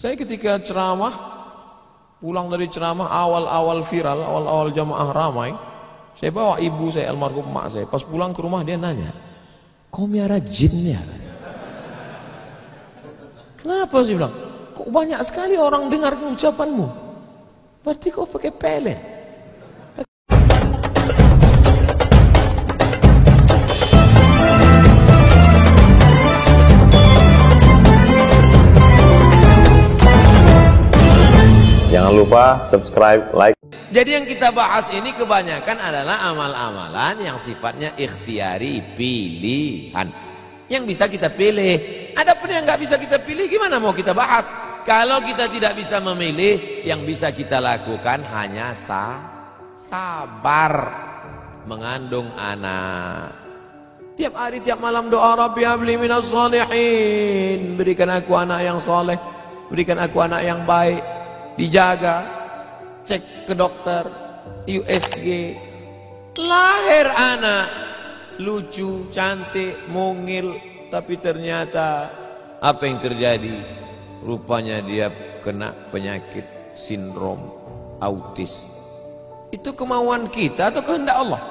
Saya ketika ceramah, pulang dari ceramah awal-awal viral, awal-awal jamaah ramai, saya bawa ibu saya, almarhum mak saya. Pas pulang ke rumah dia nanya, kau miara jin ya? Kenapa sih bilang? Kok banyak sekali orang dengar ucapanmu? Berarti kau pakai pelet. Jangan lupa subscribe, like. Jadi yang kita bahas ini kebanyakan adalah amal-amalan yang sifatnya ikhtiari, pilihan, yang bisa kita pilih. Adapun yang nggak bisa kita pilih, gimana mau kita bahas? Kalau kita tidak bisa memilih, yang bisa kita lakukan hanya sabar mengandung anak. Tiap hari, tiap malam doa, Rabbi habli minas shalihin, berikan aku anak yang soleh, berikan aku anak yang baik. Dijaga, cek ke dokter, USG, lahir anak lucu, cantik, mungil, tapi ternyata apa yang terjadi? Rupanya dia kena penyakit sindrom autis. Itu kemauan kita atau kehendak Allah?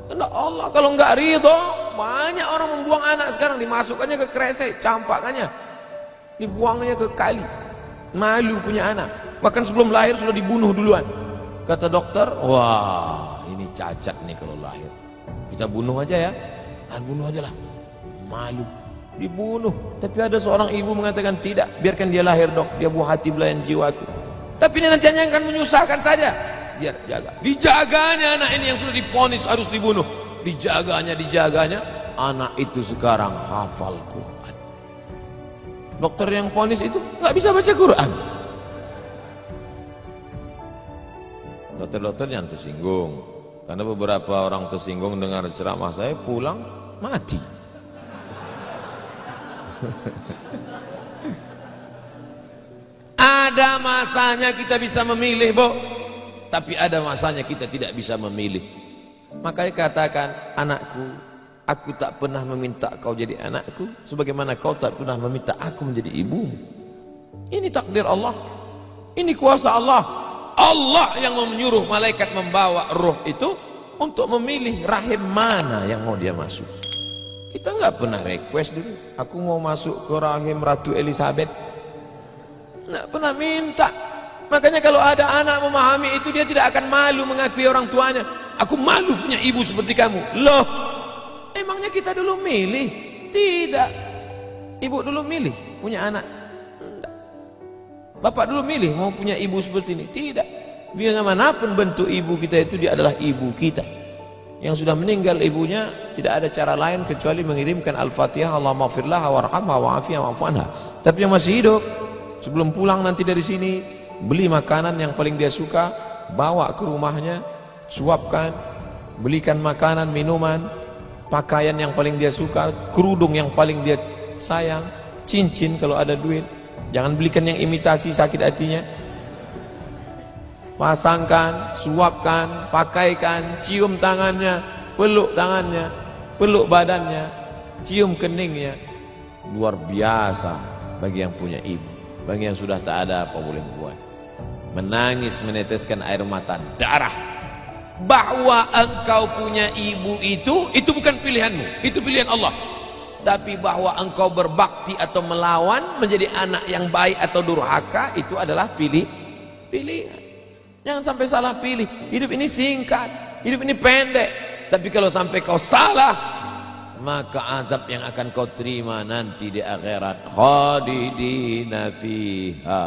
Kehendak Allah. Kalau nggak ridho, banyak orang membuang anak sekarang, dimasukkannya ke kresek, campakannya, dibuangnya ke kali. Malu punya anak, bahkan sebelum lahir sudah dibunuh duluan. Kata dokter, wah ini cacat nih kalau lahir, kita bunuh aja ya, bunuh aja lah, malu, dibunuh. Tapi ada seorang ibu mengatakan tidak, biarkan dia lahir dok, dia buah hati belayan jiwaku. Tapi ini nanti hanya akan menyusahkan saja, biar jaga. Dijaganya anak ini yang sudah divonis harus dibunuh, dijaganya, anak itu sekarang hafal Quran. Dokter yang vonis itu nggak bisa baca Quran. Dokter-dokter yang tersinggung, karena beberapa orang tersinggung dengar ceramah saya, pulang mati. Ada masanya kita bisa memilih, Bu, tapi ada masanya kita tidak bisa memilih. Makanya katakan, anakku, aku tak pernah meminta kau jadi anakku, sebagaimana kau tak pernah meminta aku menjadi ibumu. Ini takdir Allah, ini kuasa Allah. Allah yang menyuruh malaikat membawa ruh itu untuk memilih rahim mana yang mau dia masuk. Kita nggak pernah request dulu, aku mau masuk ke rahim Ratu Elizabeth, nggak pernah minta. Makanya kalau ada anak memahami itu, dia tidak akan malu mengakui orang tuanya. Aku malu punya ibu seperti kamu. Loh, emangnya kita dulu milih? Tidak. Ibu dulu milih punya anak? Tidak. Bapak dulu milih mau punya ibu seperti ini? Tidak. Bagaimanapun bentuk ibu kita itu, dia adalah ibu kita. Yang sudah meninggal ibunya, tidak ada cara lain kecuali mengirimkan Al-Fatihah, Allahumma firlah warhamha wa'afiyah wa'fu anha. Tapi yang masih hidup, sebelum pulang nanti dari sini, beli makanan yang paling dia suka, bawa ke rumahnya, suapkan, belikan makanan, minuman, pakaian yang paling dia suka, kerudung yang paling dia sayang, cincin kalau ada duit. Jangan belikan yang imitasi, sakit hatinya. Pasangkan, suapkan, pakaikan, cium tangannya, peluk badannya, cium keningnya. Luar biasa bagi yang punya ibu. Bagi yang sudah tak ada, apa boleh buat? Menangis, meneteskan air mata darah. Bahwa engkau punya ibu itu bukan pilihanmu, itu pilihan Allah. Tapi bahwa engkau berbakti atau melawan, menjadi anak yang baik atau durhaka, itu adalah pilihan. Jangan sampai salah pilih. Hidup ini singkat, hidup ini pendek. Tapi kalau sampai kau salah, maka azab yang akan kau terima nanti di akhirat, khalidina fiha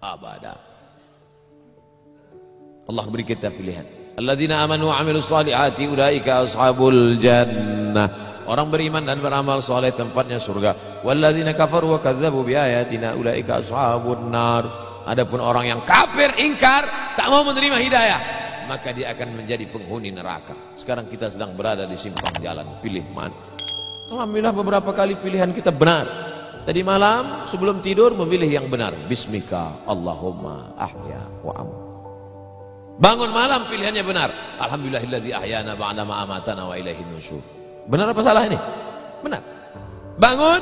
abada. Allah beri kita pilihan. Alladzina amanu wa amilus salihati ulaika ashabul jannah. Orang beriman dan beramal soleh tempatnya surga. Walladzina kafaru wa kadzdzabu biayatina ulaika ashabun nar. Adapun orang yang kafir, ingkar, tak mau menerima hidayah, maka dia akan menjadi penghuni neraka. Sekarang kita sedang berada di simpang jalan, pilih mana? Alhamdulillah beberapa kali pilihan kita benar. Tadi malam sebelum tidur memilih yang benar. Bismika Allahumma ahya wa amut. Bangun malam pilihannya benar. Alhamdulillahilladzi ahyana ba'da ma amatana wa ilaihin nusyur. Benar apa salah ini? Benar. Bangun,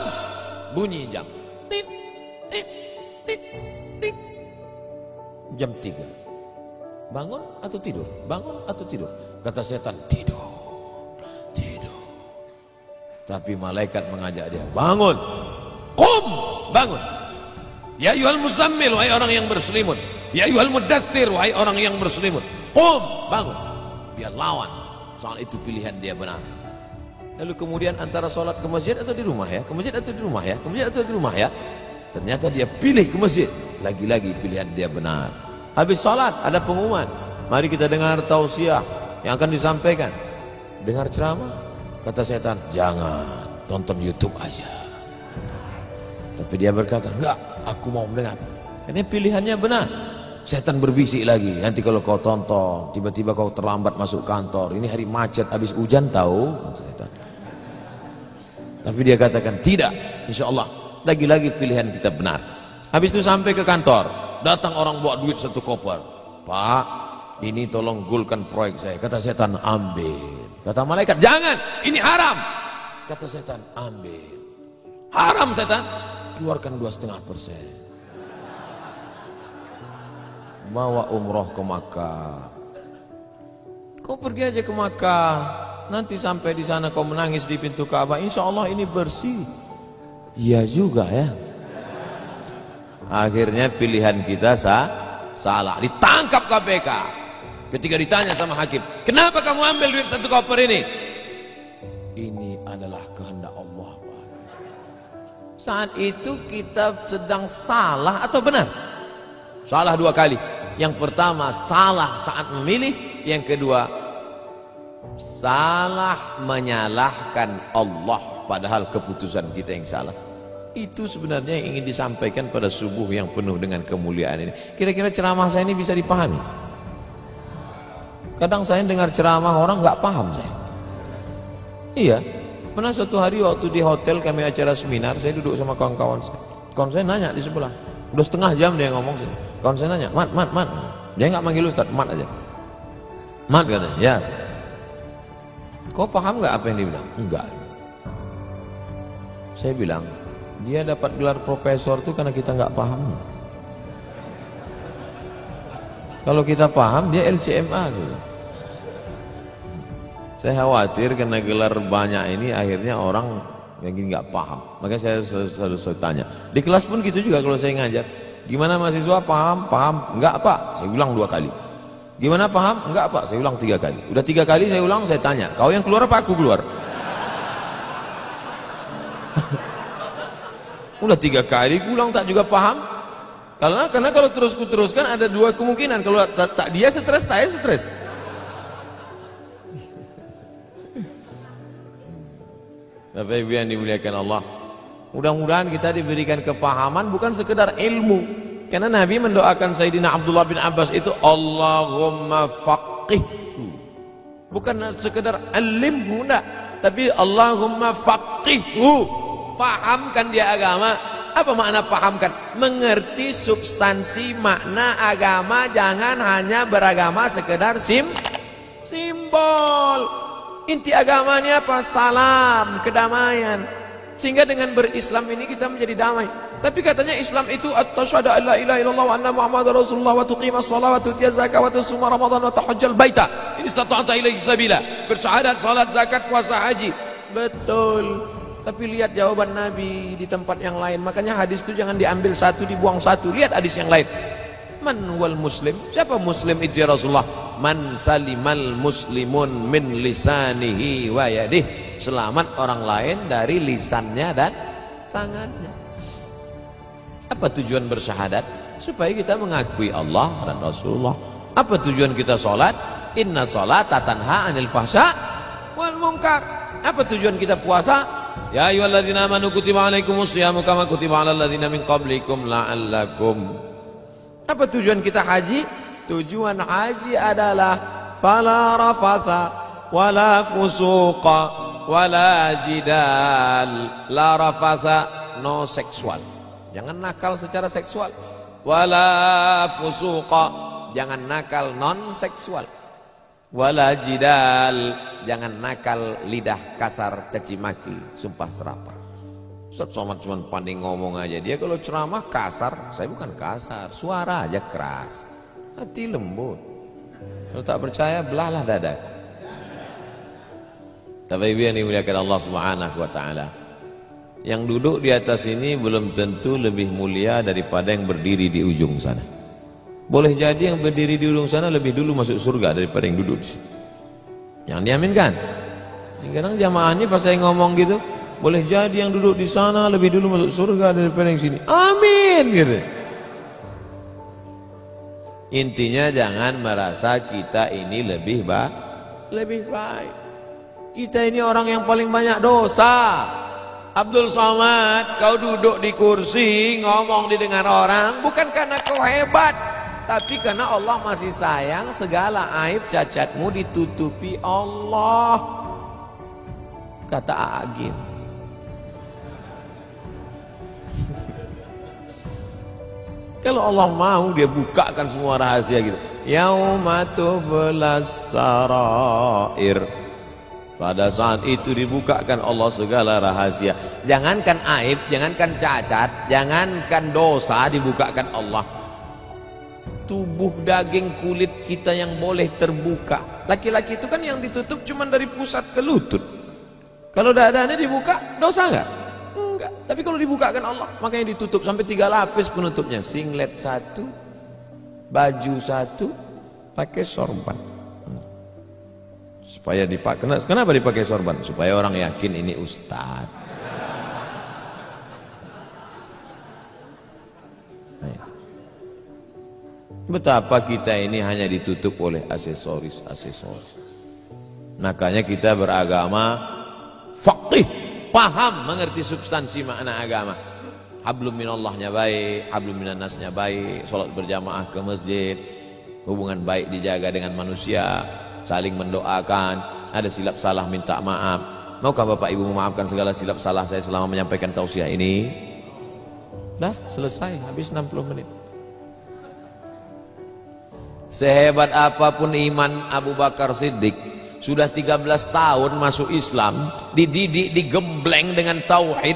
bunyi jam. Tit, tit. jam 3. Bangun atau tidur? Bangun atau tidur? Kata setan, tidur. Tidur. Tapi malaikat mengajak dia, bangun. Qum, bangun. Ya ayyuhal muzammil, wahai orang yang berselimut. Ya ayyuhal mudaththir, wahai orang yang berselimut. Qum, bangun. Dia lawan. Soal itu pilihan dia benar. Lalu kemudian antara sholat ke masjid atau di rumah ya? Ke masjid atau di rumah ya? Ke masjid atau di rumah ya? Ternyata dia pilih ke masjid. Lagi-lagi pilihan dia benar. Habis sholat ada pengumuman, mari kita dengar tausiah yang akan disampaikan. Dengar ceramah, kata setan, jangan, tonton YouTube aja. Tapi dia berkata, enggak, aku mau mendengar. Ini pilihannya benar. Setan berbisik lagi, nanti kalau kau tonton, tiba-tiba kau terlambat masuk kantor, ini hari macet, habis hujan tahu. Tapi dia katakan, tidak, insya Allah, lagi-lagi pilihan kita benar. Habis itu sampai ke kantor, datang orang bawa duit 1 koper. Pak, ini tolong gulkan proyek saya. Kata setan, ambil. Kata malaikat, jangan, ini haram. Kata setan, ambil. Haram setan, keluarkan 2,5%. Bawa umroh ke Makkah. Kau pergi aja ke Makkah, nanti sampai di sana kau menangis di pintu Ka'bah, insya Allah ini bersih. Iya juga ya. Akhirnya pilihan kita salah. Ditangkap KPK. Ketika ditanya sama hakim, kenapa kamu ambil duit 1 koper ini? Ini adalah kehendak Allah, Pak. Saat itu kita sedang salah atau benar? Salah 2 kali. Yang pertama salah saat memilih, yang kedua salah menyalahkan Allah padahal keputusan kita yang salah. Itu sebenarnya yang ingin disampaikan pada subuh yang penuh dengan kemuliaan ini. Kira-kira ceramah saya ini bisa dipahami? Kadang saya dengar ceramah orang nggak paham saya. Iya, pernah suatu hari waktu di hotel kami acara seminar, saya duduk sama kawan-kawan saya. Kawan saya nanya di sebelah, udah setengah jam dia ngomong sih. Kawan saya nanya, mat, dia nggak manggil Ustaz, mat aja. Mat katanya, ya. Kau paham nggak apa yang dia bilang? Enggak. Saya bilang, dia dapat gelar profesor itu karena kita nggak paham. Kalau kita paham, dia LCMA gitu. Saya khawatir karena gelar banyak ini akhirnya orang yang nggak paham. Makanya saya selalu tanya. Di kelas pun gitu juga kalau saya ngajar. Gimana mahasiswa paham? Paham? Enggak Pak. Saya ulang 2 kali. Gimana paham? Enggak Pak. Saya ulang 3 kali. Udah 3 kali saya ulang, saya tanya. Kau yang keluar apa aku keluar? Udah 3 kali ulang tak juga paham. Karena kalau teruskan ada 2 kemungkinan. Kalau tak dia stres, saya stres. Bapak Ibu yang dimuliakan Allah, mudah-mudahan kita diberikan kepahaman bukan sekedar ilmu. Karena Nabi mendoakan Sayyidina Abdullah bin Abbas itu Allahumma faqihhu. Bukan sekedar alimhu, enggak, tapi Allahumma faqihhu. Pahamkan dia agama. Apa makna pahamkan? Mengerti substansi makna agama, jangan hanya beragama sekedar simbol. Inti agamanya apa? Salam, kedamaian. Sehingga dengan berislam ini kita menjadi damai. Tapi katanya Islam itu asyhadu an la ilaha illallah wa anna muhammadar rasulullah wa tuqimas shalah wa tutiyaz zakah wa tusuma ramadan wa tahajjal baita in istata'ta ilaihi sabila. Bersyahadat, salat, zakat, puasa, haji. Betul. Tapi lihat jawaban Nabi di tempat yang lain. Makanya hadis itu jangan diambil satu dibuang satu. Lihat hadis yang lain. Man wal muslim? Siapa muslim itu ya Rasulullah? Man salimal muslimun min lisanihi wa yadih. Selamat orang lain dari lisannya dan tangannya. Apa tujuan bersyahadat? Supaya kita mengakui Allah dan Rasulullah. Apa tujuan kita sholat? Inna sholata tanha anil fahsya wal munkar. Apa tujuan kita puasa? Ya ayyuhalladzina amanu kutiba alaikumus syiyamu kama kutiba alal ladzina min qablikum la'allakum. Apa tujuan kita haji? Tujuan haji adalah fala rafasa wala fusuqa wala jidal. La rafasa, no seksual. Jangan nakal secara seksual. Wala fusuqa, jangan nakal non seksual. Wala jidal, jangan nakal lidah kasar, caci maki, sumpah serapah. Ustaz Somad cuma pandai ngomong aja. Dia kalau ceramah kasar, saya bukan kasar, suara aja keras. Hati lembut. Kalau tak percaya, belahlah dadaku. Tapi yang dimuliakan Allah Subhanahu wa taala, yang duduk di atas ini belum tentu lebih mulia daripada yang berdiri di ujung sana. Boleh jadi yang berdiri di ujung sana lebih dulu masuk surga daripada yang duduk di sini. Yang diaminkan. Kadang jamaah ini pas saya ngomong gitu, boleh jadi yang duduk di sana lebih dulu masuk surga daripada yang sini. Amin gitu. Intinya jangan merasa kita ini lebih baik. Kita ini orang yang paling banyak dosa. Abdul Somad, kau duduk di kursi ngomong didengar orang bukan karena kau hebat, tapi karena Allah masih sayang. Segala aib cacatmu ditutupi Allah, kata Agim. Kalau Allah mau, dia bukakan semua rahasia gitu. Yauma tublas sarair. Pada saat itu dibukakan Allah segala rahasia. Jangankan aib, jangankan cacat, jangankan dosa, dibukakan Allah. Tubuh daging kulit kita yang boleh terbuka. Laki-laki itu kan yang ditutup cuma dari pusat ke lutut. Kalau dadanya dibuka, dosa enggak? Enggak. Tapi kalau dibukakan Allah, makanya ditutup sampai 3 lapis penutupnya. Singlet 1, baju 1, pakai sorban. Supaya dipakai. Kenapa dipakai sorban? Supaya orang yakin ini ustaz. Betapa kita ini hanya ditutup oleh aksesoris. Makanya kita beragama faqih, paham, mengerti substansi makna agama. Hablum minallahnya baik, hablum minannasnya baik, salat berjamaah ke masjid, hubungan baik dijaga dengan manusia, saling mendoakan, ada silap salah minta maaf. Maukah Bapak Ibu memaafkan segala silap salah saya selama menyampaikan tausiah ini? Dah selesai, habis 60 menit. Sehebat apapun iman Abu Bakar Siddiq, sudah 13 tahun masuk Islam, dididik, digembleng dengan tauhid,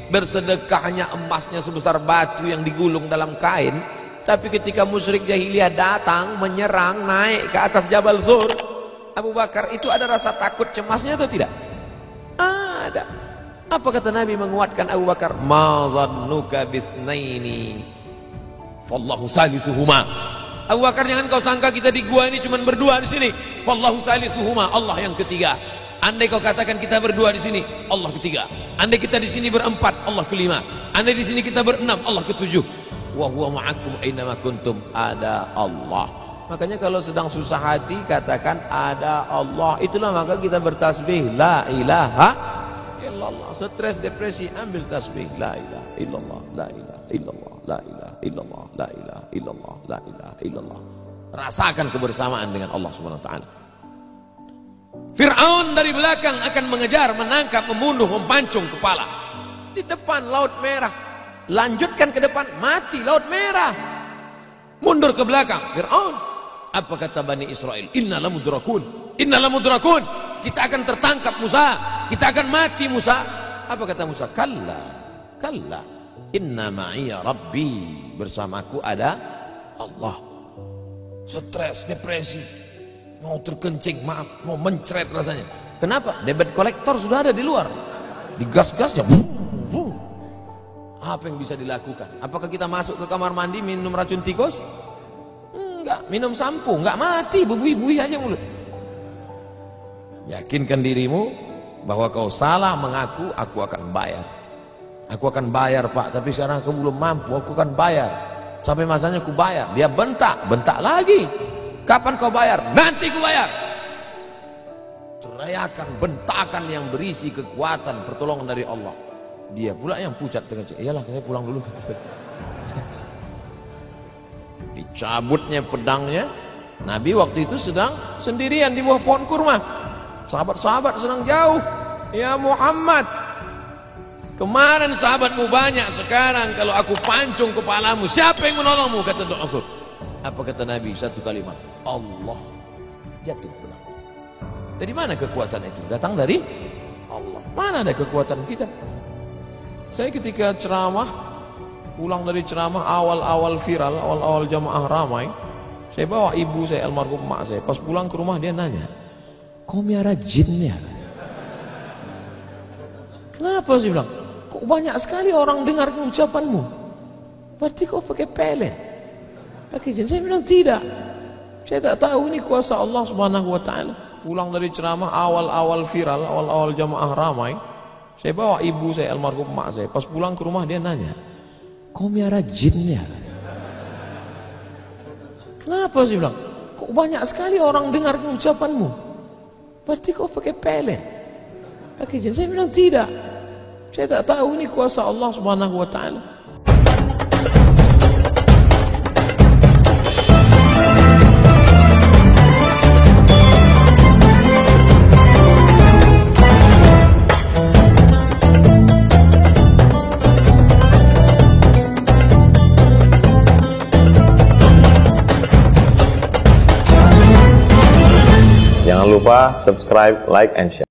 bersedekahnya emasnya sebesar batu yang digulung dalam kain. Tapi ketika musyrik jahiliyah datang menyerang, naik ke atas Jabal Zur, Abu Bakar itu ada rasa takut cemasnya atau tidak? Ada. Apa kata Nabi menguatkan Abu Bakar? Ma zannuka bisnaini fallahu salisuhuma. Abu Bakar, jangan kau sangka kita di gua ini cuma berdua di sini. Fallahu salisuhuma, Allah yang ketiga. Andai kau katakan kita berdua di sini, Allah ketiga. Andai kita di sini berempat, Allah kelima. Andai di sini kita berenam, Allah ketujuh. Wa huwa ma'akum ainama kuntum, ada Allah. Makanya kalau sedang susah hati katakan ada Allah. Itulah maka kita bertasbih la ilaha illallah. Stres, depresi, ambil tasbih la ilaha illallah, la ilaha illallah, la ilaha illallah, la ilaha illallah, la ilaha illallah. Rasakan kebersamaan dengan Allah Subhanahu wa taala. Fir'aun dari belakang akan mengejar, menangkap, membunuh, mempancung kepala. Di depan Laut Merah. Lanjutkan ke depan, mati Laut Merah. Mundur ke belakang, Fir'aun. Apa kata Bani Israel? Inna lamudrakun, inna lamudrakun. Kita akan tertangkap Musa, kita akan mati Musa. Apa kata Musa? Kalla, kalla, inna ma'iya rabbi. Bersamaku ada Allah. Stres, depresi, mau terkencing, maaf, mau mencret rasanya. Kenapa? Debit kolektor sudah ada di luar, digas-gas ya. Apa yang bisa dilakukan? Apakah kita masuk ke kamar mandi minum racun tikus? Enggak. Minum sampo? Enggak, mati, bubui-bui aja mulut. Yakinkan dirimu bahwa kau salah mengaku, aku akan bayar. Aku akan bayar Pak, tapi sekarang aku belum mampu, aku akan bayar. Sampai masanya aku bayar. Dia bentak, bentak lagi. Kapan kau bayar? Nanti aku bayar. Teriakan, bentakan yang berisi kekuatan, pertolongan dari Allah. Dia pula yang pucat dengan cik. Iyalah, saya pulang dulu. Dicabutnya pedangnya. Nabi waktu itu sedang sendirian di bawah pohon kurma. Sahabat-sahabat sedang jauh. Ya Muhammad, kemarin sahabatmu banyak, sekarang kalau aku pancung kepalamu, siapa yang menolongmu? Kata Ibnu Mas'ud. Apa kata Nabi? Satu kalimat, Allah. Jatuh pedang. Dari mana kekuatan itu? Datang dari Allah. Mana ada kekuatan kita? Saya ketika ceramah, pulang dari ceramah awal-awal viral, awal-awal jamaah ramai, Saya bawa ibu saya, almarhum mak saya. Pas pulang ke rumah dia nanya, kau miara jin ya? Kenapa sih bilang? Kok banyak sekali orang dengar ucapanmu? Berarti kau pakai pelet, pakai jin? Saya bilang tidak. Saya tak tahu ini kuasa Allah Subhanahu Wa Taala. Pulang dari ceramah awal-awal viral, awal-awal jamaah ramai. Saya bawa ibu saya, almarhum mak saya. Pas pulang ke rumah dia nanya, kau miara jin ya? Kenapa sih bilang? Kok banyak sekali orang dengar ucapanmu? Berarti kau pakai pelet, pakai jin? Saya bilang tidak. Saya tak tahu ini kuasa Allah Subhanahu Wa Taala. Jangan lupa subscribe, like, and share.